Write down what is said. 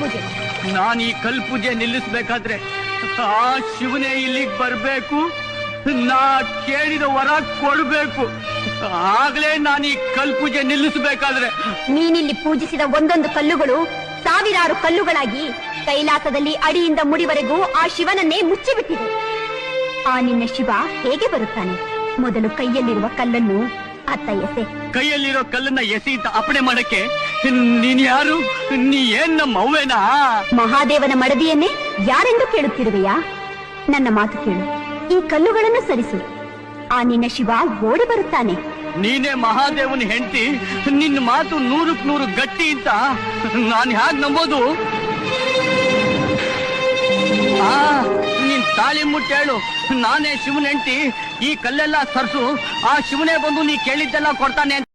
ಪೂಜೆ. ನಾನು ಈ ಕಲ್ ಪೂಜೆ ನಿಲ್ಲಿಸ್ಬೇಕಾದ್ರೆ ಆ ಶಿವನೇ ಇಲ್ಲಿಗೆ ಬರ್ಬೇಕು, ನಾ ಕೇಳಿದ ವರ ಕೊಡ್ಬೇಕು. ಆಗ್ಲೇ ನಾನು ಈ ಕಲ್ ಪೂಜೆ ನಿಲ್ಲಿಸಬೇಕಾದ್ರೆ. ನೀನಿಲ್ಲಿ ಪೂಜಿಸಿದ ಒಂದೊಂದು ಕಲ್ಲುಗಳು ಸಾವಿರಾರು ಕಲ್ಲುಗಳಾಗಿ ಕೈಲಾಸದಲ್ಲಿ ಅಡಿಯಿಂದ ಮುಡಿವರೆಗೂ ಆ ಶಿವನನ್ನೇ ಮುಚ್ಚಿಬಿಟ್ಟಿದೆ. ಆ ನಿನ್ನ ಶಿವ ಹೇಗೆ ಬರುತ್ತಾನೆ? ಮೊದಲು ಕೈಯಲ್ಲಿರುವ ಕಲ್ಲನ್ನು ಅತ್ತ ಎಸೆ. ಕೈಯಲ್ಲಿರೋ ಕಲ್ಲನ್ನ ಎಸಿ ಅಂತ ಅಪ್ಪಣೆ ಮಾಡಕ್ಕೆ ನೀನ್ ಯಾರು? ನೀ ಏನ್ ನಮ್ಮ ಅವ್ವೇನಾ? ಮಹಾದೇವನ ಮಡದಿಯನ್ನೇ ಯಾರೆಂದು ಕೇಳುತ್ತಿರುವೆಯಾ? ನನ್ನ ಮಾತು ಕೇಳು, ಈ ಕಲ್ಲುಗಳನ್ನು ಸರಿಸು, ಆ ನಿನ್ನ ಶಿವ ಓಡಿ ಬರುತ್ತಾನೆ. ನೀನೇ ಮಹಾದೇವನ ಹೆಂಡತಿ, ನಿನ್ನ ಮಾತು 100ಕ್ಕೆ 100 ಗಟ್ಟಿ ಅಂತ ನಾನು ಹ್ಯಾಗ್ ನಂಬೋದು? ನೀನ್ ತಾಳಿ ಮುಟ್ಟೇಳು, ನಾನೇ ಶಿವನ ಹೆಂಡತಿ, ಈ ಕಲ್ಲೆಲ್ಲ ಸರ್ಸು, ಆ ಶಿವನೇ ಬಂದು ನೀ ಕೇಳಿದ್ದೆಲ್ಲ ಕೊಡ್ತಾನೆ.